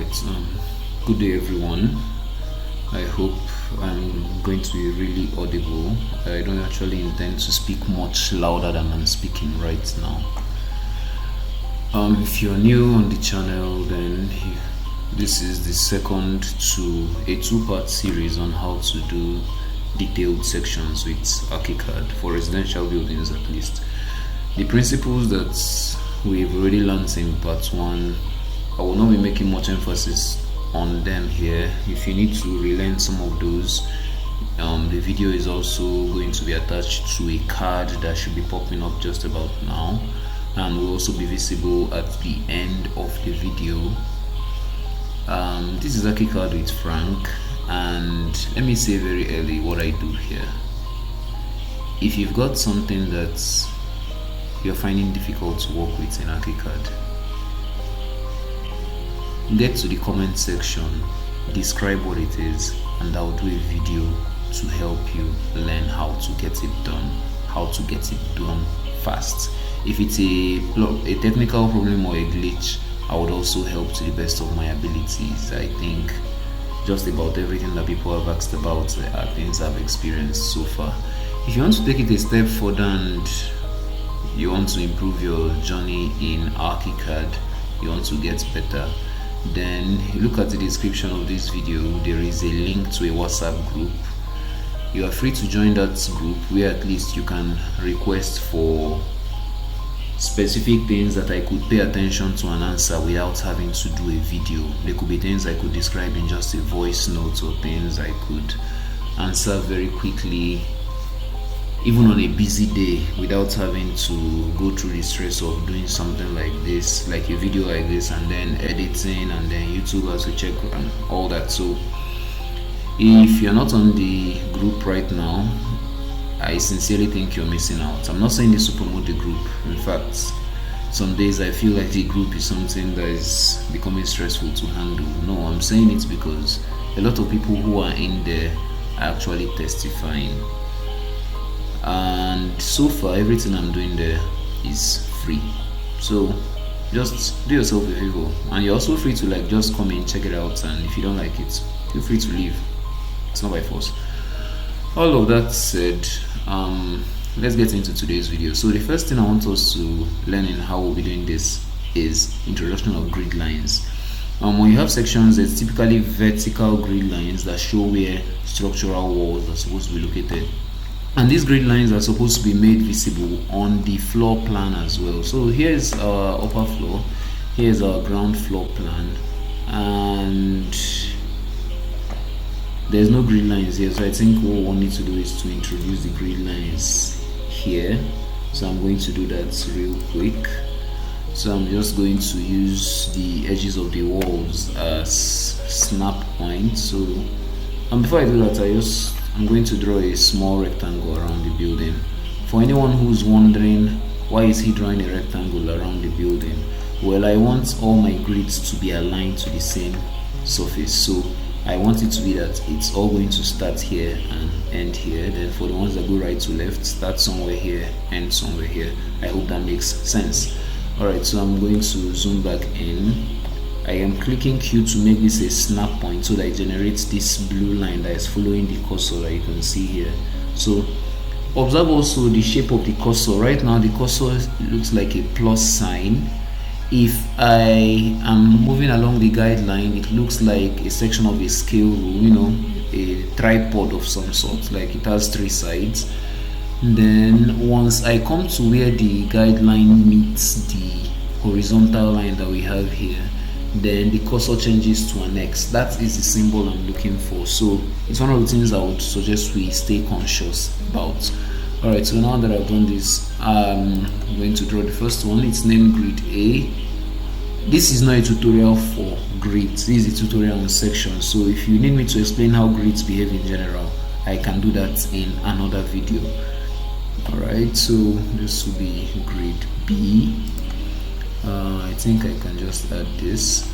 Alright, good day everyone. I hope I'm going to be really audible. I don't actually intend to speak much louder than I'm speaking right now. If you're new on the channel, then this is the second to a two-part series on how to do detailed sections with Archicad for residential buildings at least. The principles that we've already learned in part 1, I will not be making much emphasis on them here. If you need to relearn some of those, the video is also going to be attached to a card that should be popping up just about now, and will also be visible at the end of the video. This is Archicad with Frank, and let me say very early what I do here. If you've got something that you're finding difficult to work with in Archicad, get to the comment section, describe what it is, and I'll do a video to help you learn how to get it done, how to get it done fast. If it's a technical problem or a glitch, I would also help to the best of my abilities. I think just about everything that people have asked about are things I've experienced so far. If you want to take it a step further and you want to improve your journey in Archicad, you want to get better, then look at the description of this video. There is a link to a WhatsApp group. You are free to join that group, where at least you can request for specific things that I could pay attention to and answer without having to do a video. There could be things I could describe in just a voice note, or things I could answer very quickly, even on a busy day, without having to go through the stress of doing something like this, like a video like this, and then editing, and then YouTube has to check and all that. So if you're not on the group right now, I sincerely think you're missing out. I'm not saying this to promote the group. In fact, some days I feel like the group is something that is becoming stressful to handle. No, I'm saying it because a lot of people who are in there are actually testifying. And so far, everything I'm doing there is free. So just do yourself a favor, and you're also free to just come in, check it out, and if you don't like it, feel free to leave. It's not by force. All of that said, let's get into today's video. So the first thing I want us to learn in how we'll be doing this is introduction of grid lines. When you have sections, there's typically vertical grid lines that show where structural walls are supposed to be located. And these grid lines are supposed to be made visible on the floor plan as well. So here's our upper floor, here's our ground floor plan, and there's no grid lines here. So I think what we'll need to do is to introduce the grid lines here. So I'm going to do that real quick. So I'm just going to use the edges of the walls as snap points. So before I do that, I'm going to draw a small rectangle around the building. For anyone who's wondering why is he drawing a rectangle around the building, well, I want all my grids to be aligned to the same surface. So I want it to be that it's all going to start here and end here. Then for the ones that go right to left, start somewhere here, end somewhere here. I hope that makes sense. Alright, so I'm going to zoom back in. I am clicking Q to make this a snap point so that it generates this blue line that is following the cursor that you can see here. So observe also the shape of the cursor. Right now the cursor looks like a plus sign. If I am moving along the guideline, it looks like a section of a scale rule, a tripod of some sort, like it has 3 sides. Then once I come to where the guideline meets the horizontal line that we have here, then the cursor changes to an X. That is the symbol I'm looking for. So it's one of the things I would suggest we stay conscious about. Alright, so now that I've done this, I'm going to draw the first one. It's named grid A. This is not a tutorial for grids, this is a tutorial on sections. So if you need me to explain how grids behave in general, I can do that in another video. Alright, so this will be grid B. I think I can just add this.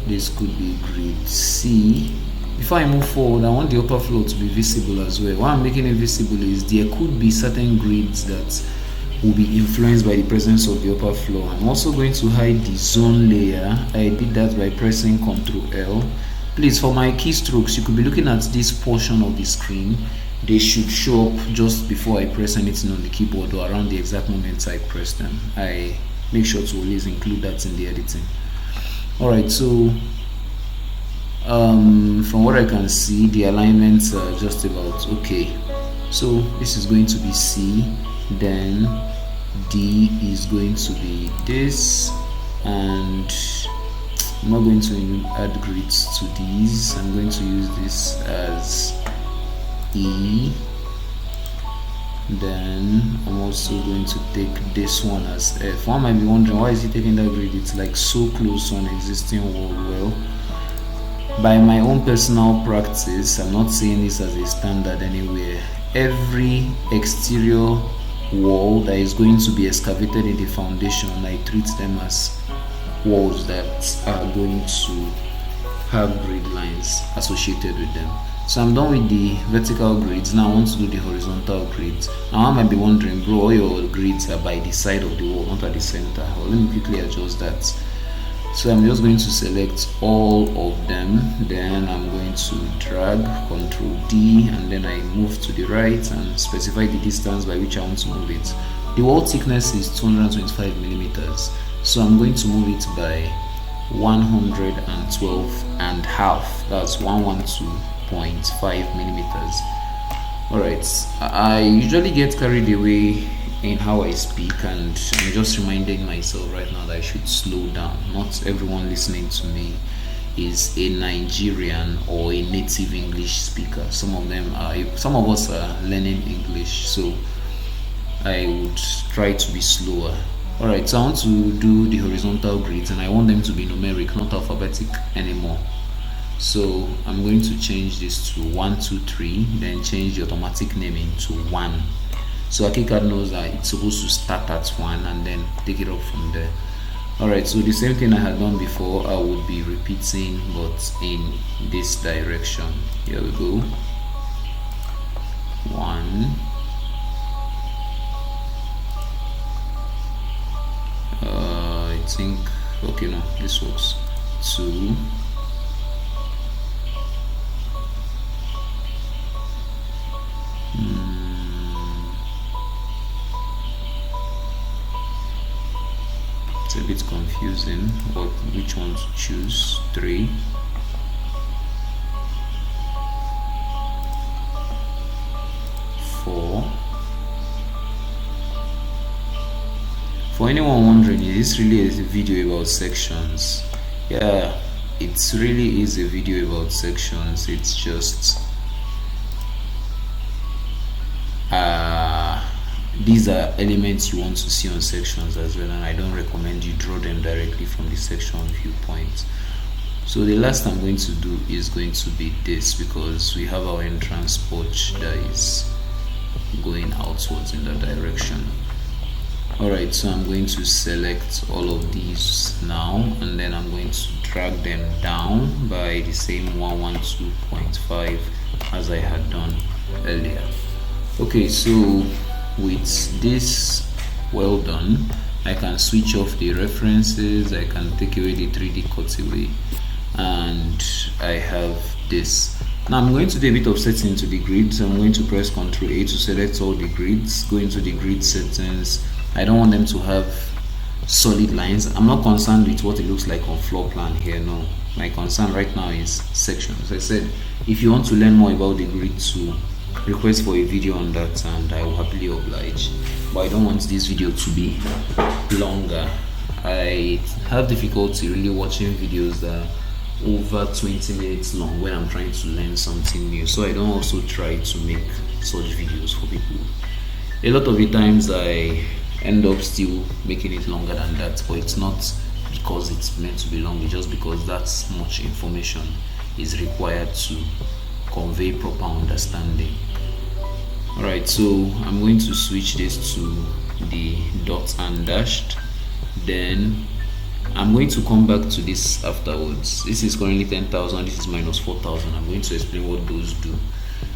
This could be grid C. Before I move forward, I want the upper floor to be visible as well. Why I'm making it visible is there could be certain grids that will be influenced by the presence of the upper floor. I'm also going to hide the zone layer. I did that by pressing Ctrl L. Please, for my keystrokes, you could be looking at this portion of the screen. They should show up just before I press anything on the keyboard or around the exact moment I press them. I make sure to always include that in the editing. Alright, so from what I can see, the alignments are just about okay. So this is going to be C, then D is going to be this, and I'm not going to add grids to these. I'm going to use this as E. Then I'm also going to take this one as F. One might be wondering, why is he taking that grid? It's like so close to an existing wall. Well, by my own personal practice, I'm not saying this as a standard anywhere. Every exterior wall that is going to be excavated in the foundation, I treat them as walls that are going to have grid lines associated with them. So I'm done with the vertical grids. Now I want to do the horizontal grids. Now I might be wondering, bro, all your grids are by the side of the wall, not at the center. Well, let me quickly adjust that. So I'm just going to select all of them, then I'm going to drag Ctrl D, and then I move to the right and specify the distance by which I want to move it. The wall thickness is 225 millimeters, so I'm going to move it by 112 and half. That's 112.5 millimeters. Alright, I usually get carried away in how I speak, and I'm just reminding myself right now that I should slow down. Not everyone listening to me is a Nigerian or a native English speaker. Some of us are learning English, so I would try to be slower. Alright, so I want to do the horizontal grids, and I want them to be numeric, not alphabetic anymore. So I'm going to change this to 1, 2, 3, then change the automatic naming to 1. So Archicad knows that it's supposed to start at 1 and then take it up from there. Alright, so the same thing I had done before, I would be repeating, but in this direction. Here we go. 1. I think, okay, no, this works. 2. It's a bit confusing which one to choose. 3. 4. For anyone wondering, is this really a video about sections? Yeah, it really is a video about sections. It's just these are elements you want to see on sections as well, and I don't recommend you draw them directly from the section viewpoint. So the last I'm going to do is going to be this, because we have our entrance porch that is going outwards in that direction. Alright, so I'm going to select all of these now, and then I'm going to drag them down by the same 112.5 as I had done earlier. Okay, so with this well done, I can switch off the references, I can take away the 3D cutaway, and I have this. Now I'm going to do a bit of setting to the grids. I'm going to press Ctrl A to select all the grids, go into the grid settings. I don't want them to have solid lines. I'm not concerned with what it looks like on floor plan here, no. My concern right now is sections. I said, if you want to learn more about the grid tool, request for a video on that and I will happily oblige, but I don't want this video to be longer. I have difficulty really watching videos that are over 20 minutes long when I'm trying to learn something new, so I don't also try to make such videos for people. A lot of the times I end up still making it longer than that, but it's not because it's meant to be long, it's just because that much information is required to convey proper understanding. Alright, so I'm going to switch this to the dot and dashed, then I'm going to come back to this afterwards. This is currently 10,000, this is minus 4,000. I'm going to explain what those do.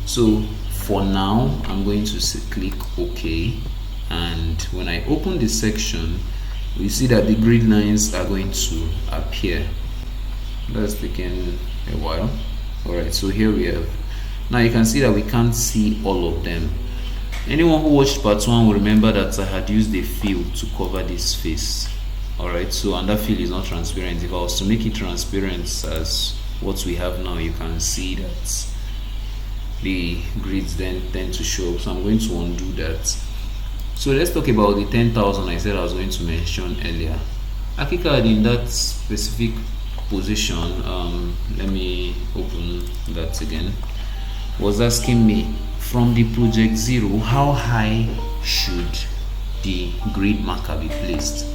So for now, I'm going to click OK, and when I open this section, you see that the grid lines are going to appear. That's taken a while. Alright, so here we have, now you can see that we can't see all of them. Anyone who watched part 1 will remember that I had used a fill to cover this face. Alright, so and that fill is not transparent. If I was to make it transparent as what we have now, you can see that the grids then tend to show up. So I'm going to undo that. So let's talk about the 10,000 I said I was going to mention earlier. Archicad in that specific position, let me open that again, was asking me from the project 0 how high should the grid marker be placed.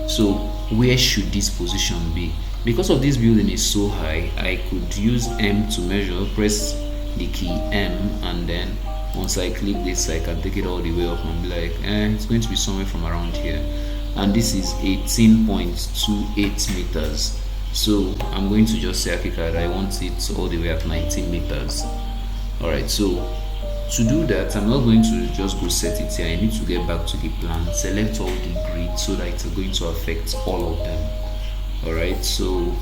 So where should this position be? Because of this building is so high, I could use M to measure, press the key M, and then once I click this I can take it all the way up and be like, it's going to be somewhere from around here, and this is 18.28 meters. So I'm going to just say Archicad, I want it all the way at 19 meters. Alright, so to do that, I'm not going to just go set it here. I need to get back to the plan, select all the grids so that it's going to affect all of them. Alright, so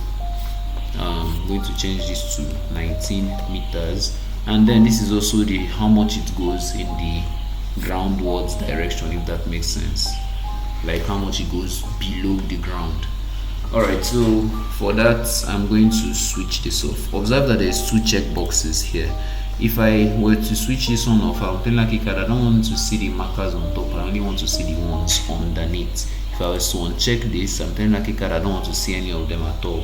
I'm going to change this to 19 meters, and then this is also the how much it goes in the groundwards direction, if that makes sense, like how much it goes below the ground. Alright, so for that I'm going to switch this off. Observe that there's 2 check boxes here. If I were to switch this one off, I'll tell Archicad I don't want to see the markers on top, I only want to see the ones underneath. If I was to uncheck this, I'm telling Archicad I don't want to see any of them at all.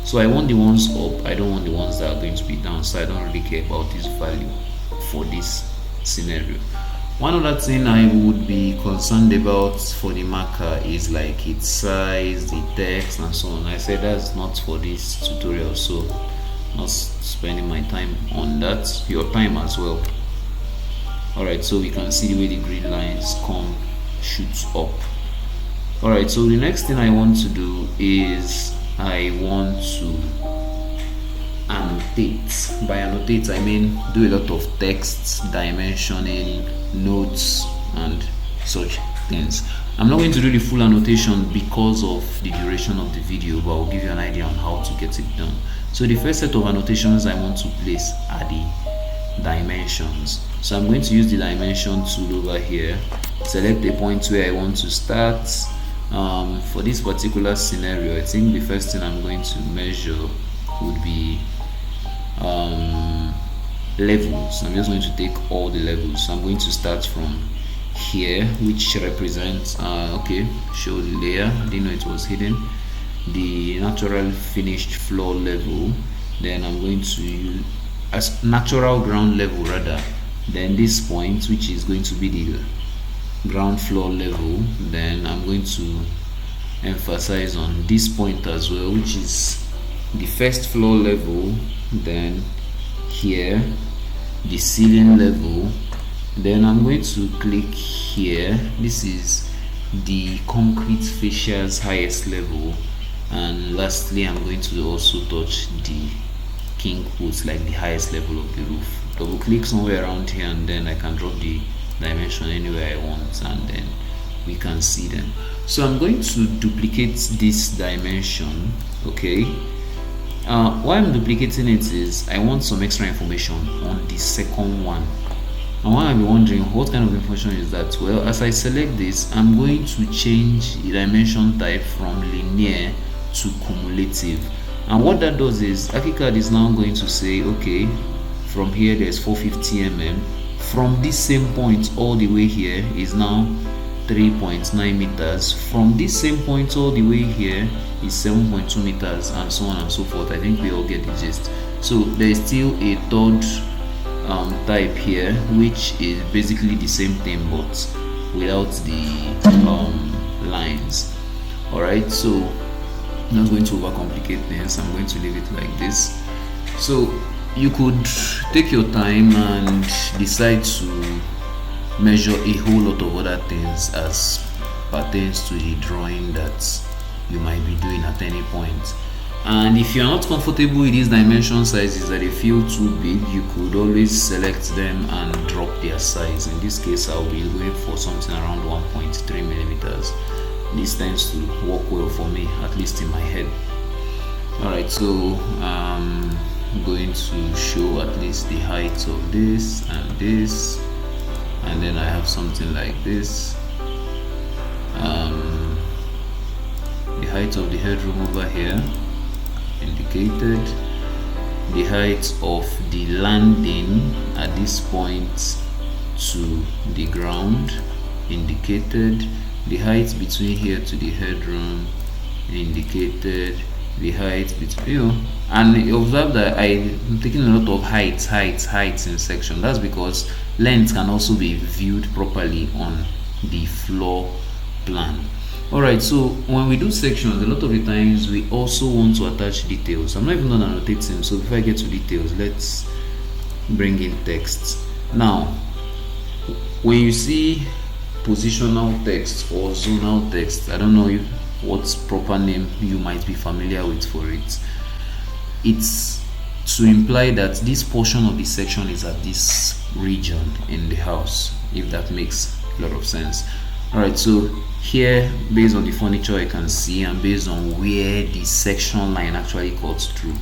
So I want the ones up, I don't want the ones that are going to be down, so I don't really care about this value for this scenario. One other thing I would be concerned about for the marker is like its size, the text and so on. I said that's not for this tutorial, so not spending my time on that, your time as well. Alright, so we can see the way the grid lines shoots up. Alright, so the next thing I want to do is I want to annotate. By annotate I mean do a lot of text, dimensioning, notes and such things. I'm not going to do the full annotation because of the duration of the video, but I'll give you an idea on how to get it done. So the first set of annotations I want to place are the dimensions. So I'm going to use the dimension tool over here, select the point where I want to start. For this particular scenario, I think the first thing I'm going to measure would be levels. I'm just going to take all the levels. So I'm going to start from here, which represents show the layer. I didn't know it was hidden. The natural finished floor level. Then I'm going to use as natural ground level rather. Then this point, which is going to be the ground floor level. Then I'm going to emphasize on this point as well, which is the first floor level. Then here the ceiling level. Then I'm going to click here, this is the concrete fascia's highest level, and lastly I'm going to also touch the king post, like the highest level of the roof. Double click somewhere around here and then I can drop the dimension anywhere I want, and then we can see them. So I'm going to duplicate this dimension. Okay, why I'm duplicating it is I want some extra information on the second one. And why I'm wondering what kind of information is that? Well, as I select this, I'm going to change the dimension type from linear to cumulative. And what that does is Archicad is now going to say, okay, from here there's 450 mm. From this same point all the way here is now 3.9 meters. From this same point all the way here is 7.2 meters, and so on and so forth. I think we all get the gist. So there is still a third type here, which is basically the same thing but without the lines. Alright, so I'm not going to overcomplicate things. I'm going to leave it like this. So you could take your time and decide to measure a whole lot of other things as pertains to the drawing that you might be doing at any point. And if you're not comfortable with these dimension sizes that they feel too big, you could always select them and drop their size. In this case, I'll be going for something around 1.3 millimeters. This tends to work well for me, at least in my head. Alright, so I'm going to show at least the height of this, and then I have something like this. The height of the headroom over here indicated, the height of the landing at this point to the ground indicated, the height between here to the headroom indicated, the height between, and observe that I'm taking a lot of heights in section. That's because length can also be viewed properly on the floor plan. Alright, so when we do sections, a lot of the times we also want to attach details. I'm not even done annotating, so before I get to details, let's bring in text. Now, when you see positional text or zonal text, I don't know what proper name you might be familiar with for it. It's to imply that this portion of the section is at this region in the house, if that makes a lot of sense. Alright, so here, based on the furniture I can see and based on where the section line actually cuts through,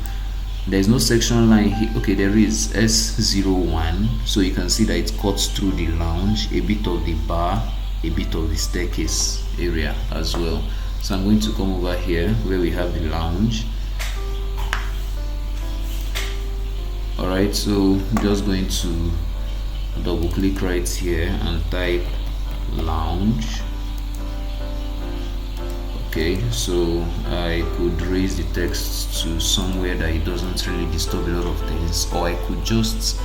there's no section line here. Okay, there is S01, so you can see that it cuts through the lounge, a bit of the bar, a bit of the staircase area as well. So I'm going to come over here where we have the lounge. Alright, so I'm just going to double click right here and type lounge. Okay, so I could raise the text to somewhere that it doesn't really disturb a lot of things, or I could just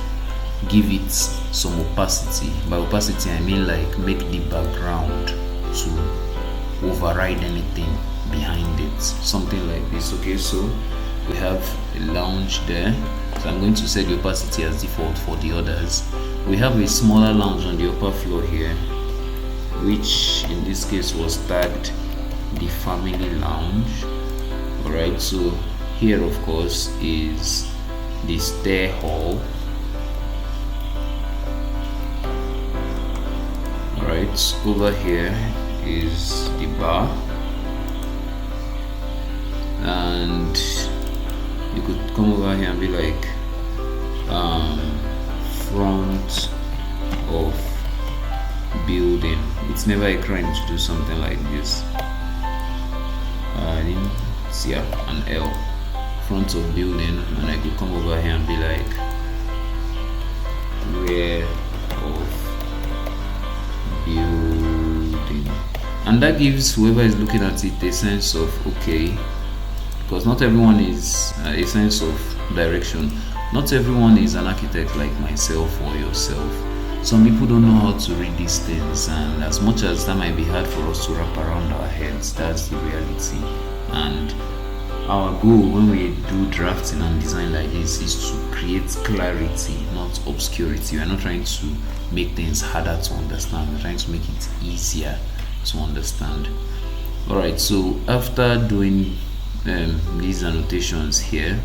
give it some opacity. By opacity I mean like make the background to override anything behind it, something like this. Okay, so we have a lounge there, so I'm going to set the opacity as default for the others. We have a smaller lounge on the upper floor here, which in this case was tagged the family lounge. Alright, so here of course is the stair hall. Alright, over here is the bar, and you could come over here and be like front of building. It's never a crime to do something like this. I didn't see an L, front of building, and I could come over here and be like rear of building, and that gives whoever is looking at it a sense of okay, because not everyone is a sense of direction. Not everyone is an architect like myself or yourself. Some people don't know how to read these things, and as much as that might be hard for us to wrap around our heads, that's the reality. And our goal when we do drafting and design like this is to create clarity, not obscurity. We're not trying to make things harder to understand, we're trying to make it easier to understand. Alright, so after doing these annotations here,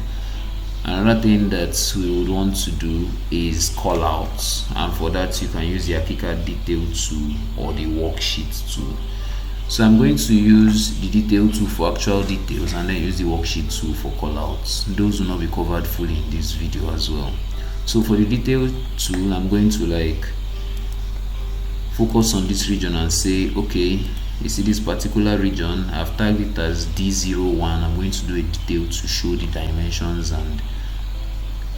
another thing that we would want to do is callouts, and for that you can use the Archicad detail tool or the worksheet tool. So I'm going to use the detail tool for actual details and then use the worksheet tool for callouts. Those will not be covered fully in this video as well. So for the detail tool, I'm going to like focus on this region and say, okay, you see this particular region, I've tagged it as D01. I'm going to do a detail to show the dimensions and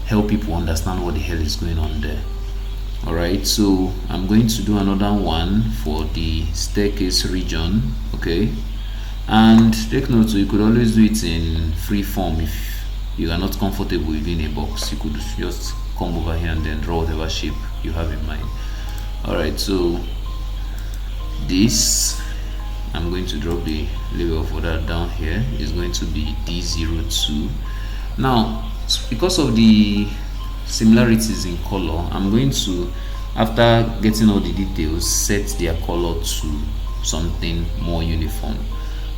help people understand what the hell is going on there. Alright, so I'm going to do another one for the staircase region. Okay, and take note, so you could always do it in free form. If you are not comfortable within a box, you could just come over here and then draw whatever shape you have in mind. Alright, so this, I'm going to drop the label for that down here, is going to be D02. Now, because of the similarities in color, I'm going to, after getting all the details, set their color to something more uniform.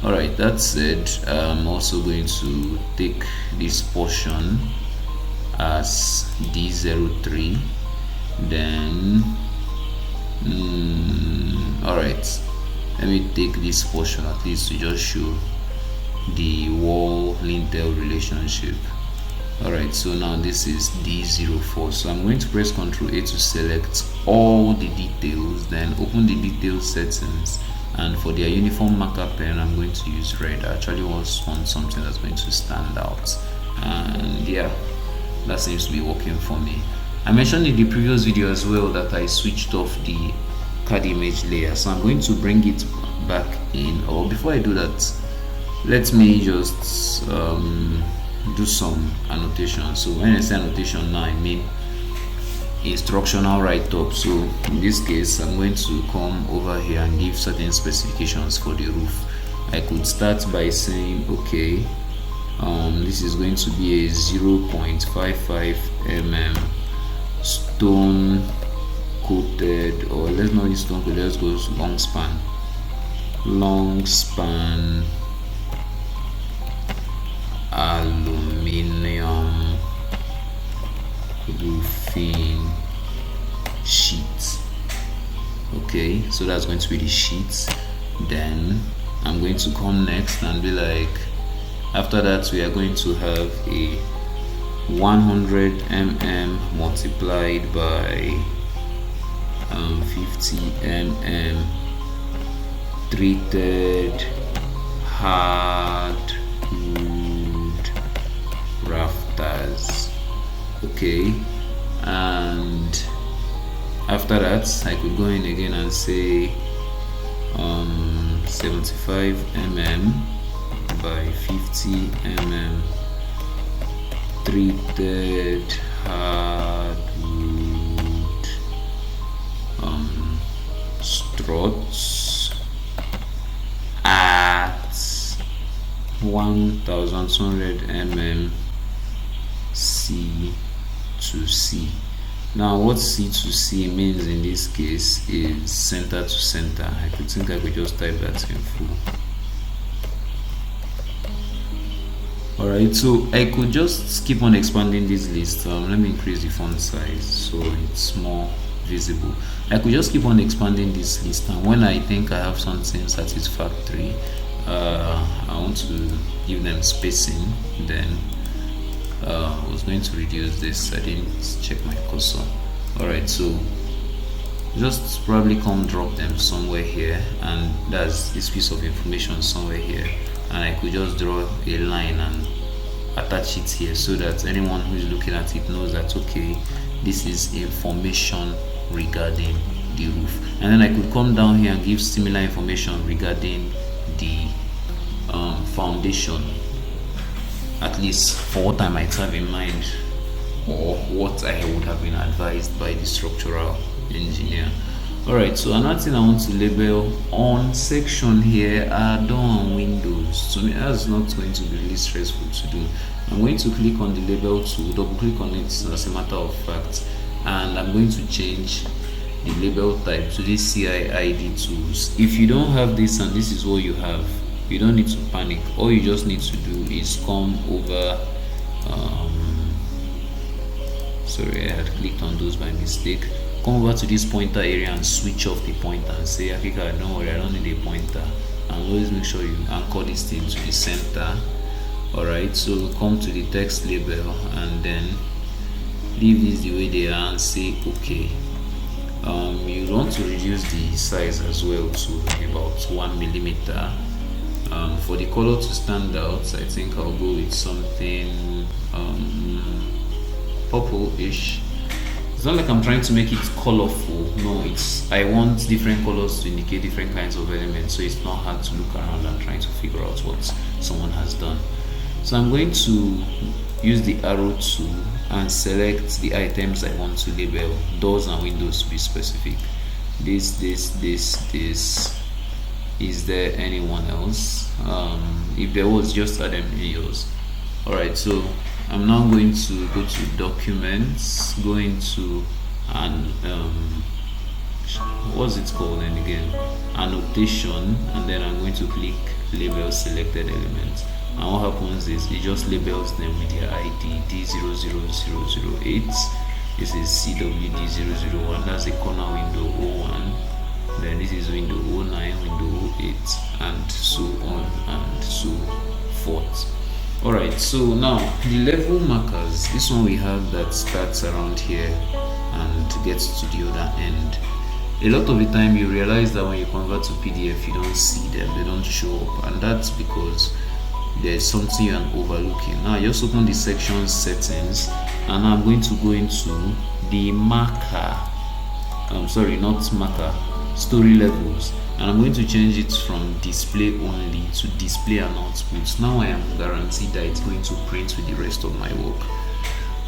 Alright, that said, I'm also going to take this portion as D03. Then alright, let me take this portion at least to just show the wall lintel relationship. Alright, so now this is D04. So I'm going to press Ctrl A to select all the details, then open the detail settings, and for their uniform marker pen I'm going to use red. I actually want something that's going to stand out, and yeah, that seems to be working for me. I mentioned in the previous video as well that I switched off the CAD image layer, so I'm going to bring it back in. Or before I do that, let me just do some annotation. So when I say annotation now, I mean instructional write-up. So in this case, I'm going to come over here and give certain specifications for the roof. I could start by saying, okay, this is going to be a 0.55 mm stone coated, or let's not use stone coated, let's go long span aluminium roofing sheet. Okay, so that's going to be the sheet. Then I'm going to come next and be like, after that we are going to have a 100 mm multiplied by 50 mm treated hardwood rafters. Okay, and after that I could go in again and say 75 mm by 50 mm treated hardwood struts at 1200 mm C to C. Now what C to C means in this case is center to center. I could just type that in full. Alright, so I could just keep on expanding this list. Let me increase the font size so it's more visible. I could just keep on expanding this list, and when I think I have something satisfactory, I want to give them spacing. Then I was going to reduce this. I didn't check my cursor. Alright, so just probably come drop them somewhere here, and that's this piece of information somewhere here, and I could just draw a line and attach it here so that anyone who is looking at it knows that okay, this is information regarding the roof. And then I could come down here and give similar information regarding the foundation, at least for what I might have in mind or what I would have been advised by the structural engineer. Alright, so another thing I want to label on section here are door and windows. So that's not going to be really stressful to do. I'm going to click on the label tool, double click on it as a matter of fact, and I'm going to change the label type to this CIID tools. If you don't have this and this is what you have, you don't need to panic. All you just need to do is come over sorry, I had clicked on those by mistake. Come over to this pointer area and switch off the pointer and say, Archicad, don't worry, I don't need a pointer. And always make sure you anchor this thing to the center. Alright, so come to the text label and then leave this the way they are and say okay. You want to reduce the size as well to about 1 millimeter. For the color to stand out, I think I'll go with something purple-ish. It's not like I'm trying to make it colorful. No, I want different colors to indicate different kinds of elements, so it's not hard to look around and trying to figure out what someone has done. So I'm going to use the arrow tool and select the items I want to label, doors and windows to be specific. This. Is there anyone else? If there was, just add them in yours. Alright, so I'm now going to go to documents, go into what's it called then again, annotation, and then I'm going to click label selected elements, and what happens is it just labels them with their ID. D00008, this is CWD001, that's the corner window 01, then this is window 09, window 08, and so on and so forth. Alright, so now the level markers, this one we have that starts around here and gets to the other end. A lot of the time you realize that when you convert to PDF you don't see them, they don't show up, and that's because there's something you're overlooking. Now I just open the section settings, and I'm going to go into the marker, story levels, and I'm going to change it from display only to display and output. Now I am guaranteed that it's going to print with the rest of my work.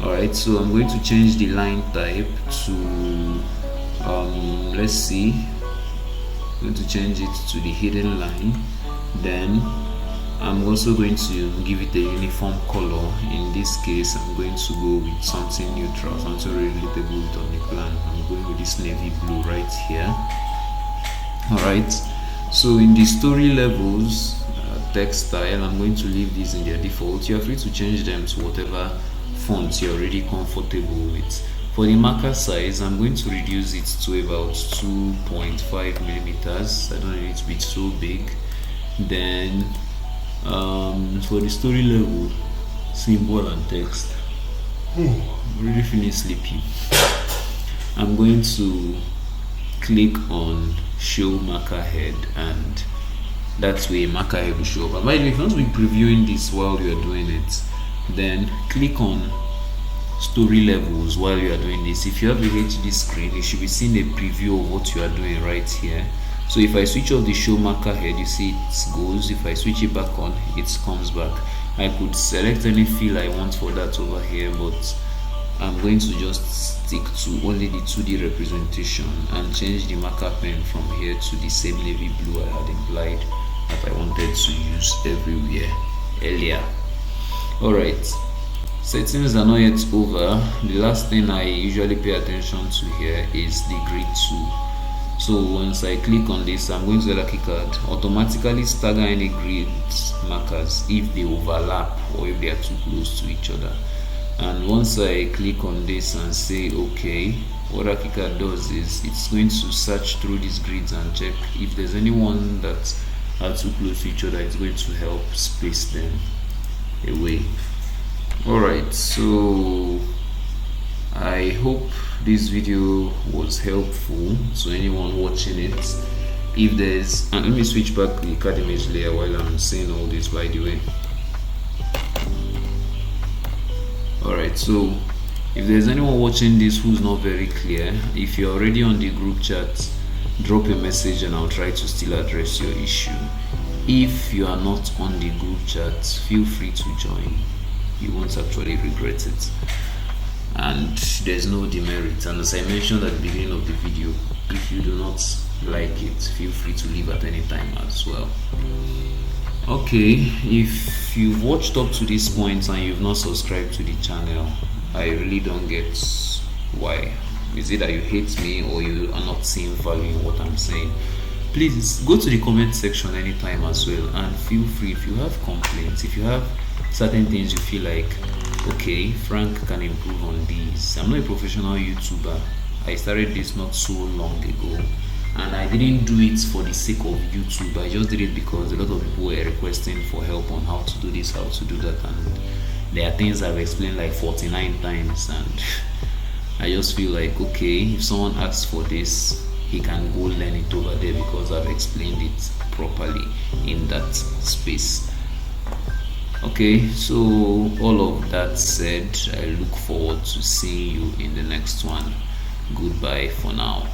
Alright, so I'm going to change the line type to let's see, I'm going to change it to the hidden line. Then I'm also going to give it a uniform color. In this case I'm going to go with something neutral, something relatable with on the plan. I'm going with this navy blue right here. Alright, so in the story levels, text style, I'm going to leave these in their default. You're free to change them to whatever font you're already comfortable with. For the marker size, I'm going to reduce it to about 2.5 millimeters. I don't need it to be so big. Then for the story level, symbol and text, I'm really feeling sleepy. I'm going to click on show marker head, and that's where marker head will show up. And by the way, if you want to be previewing this while you're doing it, then click on story levels while you are doing this. If you have a HD screen, you should be seeing a preview of what you are doing right here. So if I switch off the show marker head, you see it goes. If I switch it back on, it comes back. I could select any fill I want for that over here, but I'm going to just stick to only the 2D representation and change the marker pen from here to the same navy blue I had implied that I wanted to use everywhere earlier. Alright, settings are not yet over. The last thing I usually pay attention to here is the grid tool. So once I click on this, I'm going to the Archicad, automatically stagger any grid markers if they overlap or if they are too close to each other. And once I click on this and say OK, what Archicad does is it's going to search through these grids and check if there's any one that are too close to each other. It's going to help space them away. Alright, so I hope this video was helpful to anyone watching it. If there's, and let me switch back the card image layer while I'm saying all this, by the way. Alright, so if there's anyone watching this who's not very clear, if you're already on the group chat, drop a message and I'll try to still address your issue. If you are not on the group chat, feel free to join. You won't actually regret it, and there's no demerit. And as I mentioned at the beginning of the video, if you do not like it, feel free to leave at any time as well. Okay, if you've watched up to this point and you've not subscribed to the channel, I really don't get why. Is it that you hate me or you are not seeing value in what I'm saying? Please go to the comment section anytime as well, and feel free. If you have complaints, if you have certain things you feel like, okay, Frank can improve on these. I'm not a professional YouTuber. I started this not so long ago, and I didn't do it for the sake of YouTube. I just did it because a lot of people were requesting for help on how to do this, how to do that, and there are things I've explained like 49 times, and I just feel like, okay, if someone asks for this, he can go learn it over there because I've explained it properly in that space. Okay, so all of that said, I look forward to seeing you in the next one. Goodbye for now.